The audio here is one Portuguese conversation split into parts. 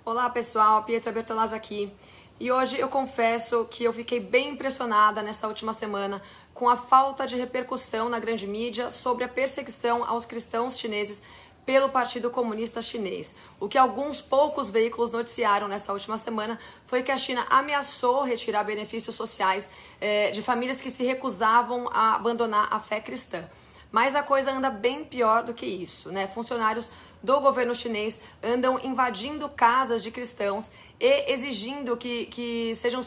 Olá pessoal, Pietra Bertolazzo aqui. E hoje eu confesso que eu fiquei bem impressionada nessa última semana com a falta de repercussão na grande mídia sobre a perseguição aos cristãos chineses pelo Partido Comunista Chinês. O que alguns poucos veículos noticiaram nessa última semana foi que a China ameaçou retirar benefícios sociais de famílias que se recusavam a abandonar a fé cristã. Mas a coisa anda bem pior do que isso, né? Funcionários do governo chinês andam invadindo casas de cristãos e exigindo que sejam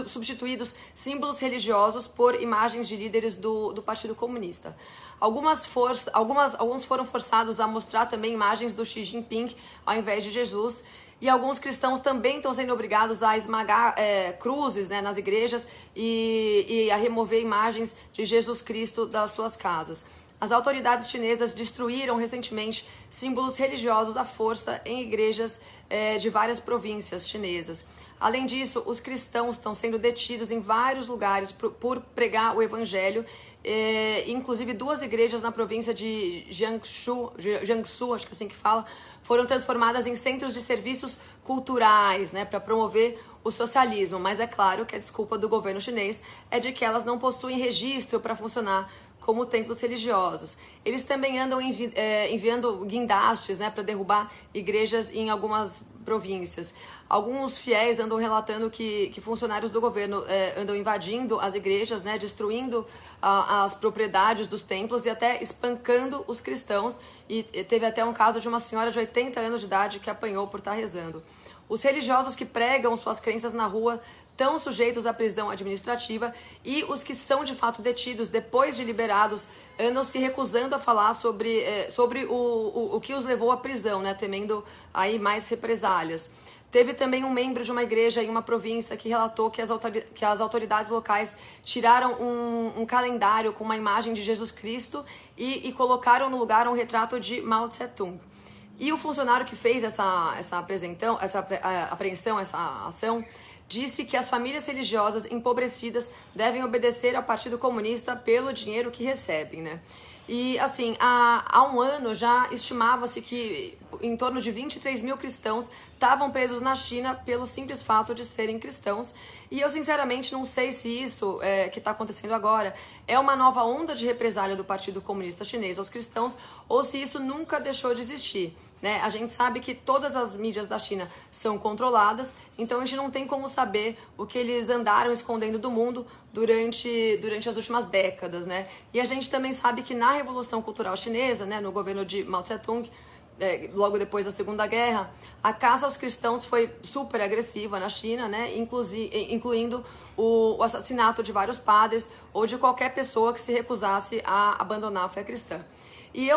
substituídos símbolos religiosos por imagens de líderes do Partido Comunista. Alguns foram forçados a mostrar também imagens do Xi Jinping ao invés de Jesus. E alguns cristãos também estão sendo obrigados a esmagar cruzes, né, nas igrejas e a remover imagens de Jesus Cristo das suas casas. As autoridades chinesas destruíram recentemente símbolos religiosos à força em igrejas de várias províncias chinesas. Além disso, os cristãos estão sendo detidos em vários lugares por pregar o evangelho, inclusive duas igrejas na província de Jiangsu, acho que é assim que fala, foram transformadas em centros de serviços culturais, né, para promover o socialismo. Mas é claro que a desculpa do governo chinês é de que elas não possuem registro para funcionar como templos religiosos. Eles também andam enviando guindastes, né, para derrubar igrejas em algumas províncias. Alguns fiéis andam relatando que funcionários do governo andam invadindo as igrejas, né, destruindo as propriedades dos templos e até espancando os cristãos. E teve até um caso de uma senhora de 80 anos de idade que apanhou por estar rezando. Os religiosos que pregam suas crenças na rua estão sujeitos à prisão administrativa e os que são de fato detidos depois de liberados andam se recusando a falar sobre o que os levou à prisão, né, temendo aí mais represálias. Teve também um membro de uma igreja em uma província que relatou que as autoridades locais tiraram um calendário com uma imagem de Jesus Cristo e colocaram no lugar um retrato de Mao Tse-tung. E o funcionário que fez essa apreensão, essa ação, disse que as famílias religiosas empobrecidas devem obedecer ao Partido Comunista pelo dinheiro que recebem, né? E, assim, há um ano já estimava-se que em torno de 23 mil cristãos estavam presos na China pelo simples fato de serem cristãos. E eu, sinceramente, não sei se isso que está acontecendo agora é uma nova onda de represália do Partido Comunista Chinês aos cristãos ou se isso nunca deixou de existir, né? A gente sabe que todas as mídias da China são controladas, então a gente não tem como saber o que eles andaram escondendo do mundo durante as últimas décadas, né? E a gente também sabe que na Revolução Cultural Chinesa, né, no governo de Mao Tse-tung, logo depois da Segunda Guerra, a caça aos cristãos foi super agressiva na China, né, incluindo o assassinato de vários padres ou de qualquer pessoa que se recusasse a abandonar a fé cristã. E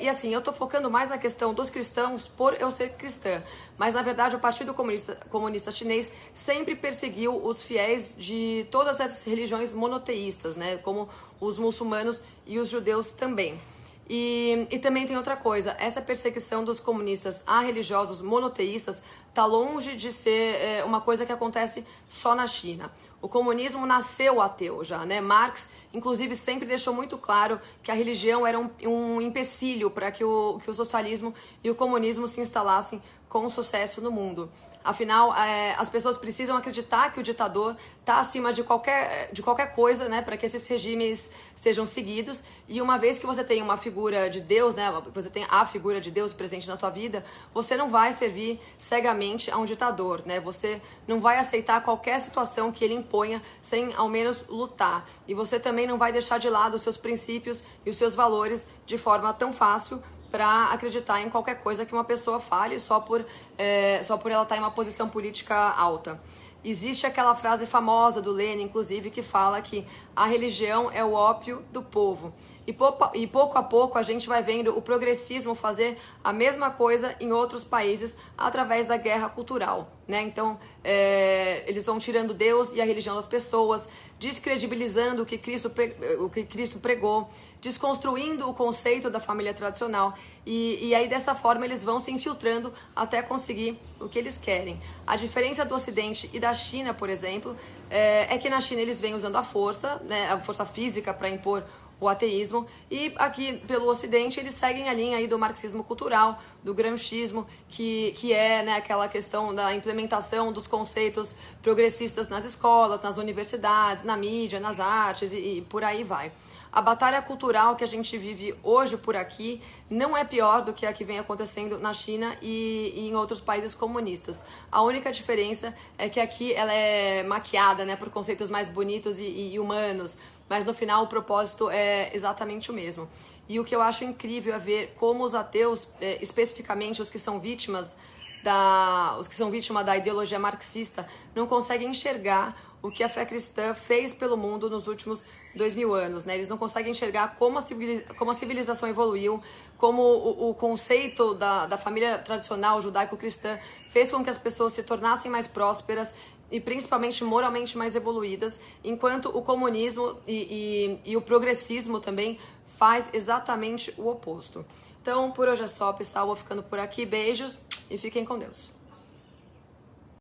assim, eu tô focando mais na questão dos cristãos por eu ser cristã, mas na verdade o Partido Comunista Chinês sempre perseguiu os fiéis de todas essas religiões monoteístas, né, como os muçulmanos e os judeus também. E também tem outra coisa, essa perseguição dos comunistas a religiosos monoteístas está longe de ser uma coisa que acontece só na China. O comunismo nasceu ateu já, né? Marx, inclusive, sempre deixou muito claro que a religião era um empecilho para que o socialismo e o comunismo se instalassem com sucesso no mundo. Afinal, as pessoas precisam acreditar que o ditador está acima de qualquer coisa, né, para que esses regimes sejam seguidos. E uma vez que você tem uma figura de Deus, né, você tem a figura de Deus presente na tua vida, você não vai servir cegamente a um ditador, né? Você não vai aceitar qualquer situação que ele imponha sem ao menos lutar. E você também não vai deixar de lado os seus princípios e os seus valores de forma tão fácil para acreditar em qualquer coisa que uma pessoa fale só por ela estar em uma posição política alta. Existe aquela frase famosa do Lenin, inclusive, que fala que a religião é o ópio do povo. E pouco a pouco a gente vai vendo o progressismo fazer a mesma coisa em outros países através da guerra cultural, né? Então, eles vão tirando Deus e a religião das pessoas, descredibilizando o que Cristo pregou, desconstruindo o conceito da família tradicional e aí dessa forma eles vão se infiltrando até conseguir o que eles querem. A diferença do Ocidente e da China, por exemplo, é que na China eles vêm usando a força, né, a força física para impor o ateísmo, e aqui pelo Ocidente eles seguem a linha aí do marxismo cultural, do gramscismo, que é, né, aquela questão da implementação dos conceitos progressistas nas escolas, nas universidades, na mídia, nas artes e por aí vai. A batalha cultural que a gente vive hoje por aqui não é pior do que a que vem acontecendo na China e em outros países comunistas. A única diferença é que aqui ela é maquiada, né, por conceitos mais bonitos e humanos, mas no final o propósito é exatamente o mesmo. E o que eu acho incrível é ver como os ateus, especificamente os que são vítimas da ideologia marxista, não conseguem enxergar o que a fé cristã fez pelo mundo nos últimos 2000 anos, né? Eles não conseguem enxergar como a civilização evoluiu, como o conceito da família tradicional judaico-cristã fez com que as pessoas se tornassem mais prósperas e principalmente moralmente mais evoluídas, enquanto o comunismo e o progressismo também faz exatamente o oposto. Então, por hoje é só, pessoal. Vou ficando por aqui. Beijos e fiquem com Deus.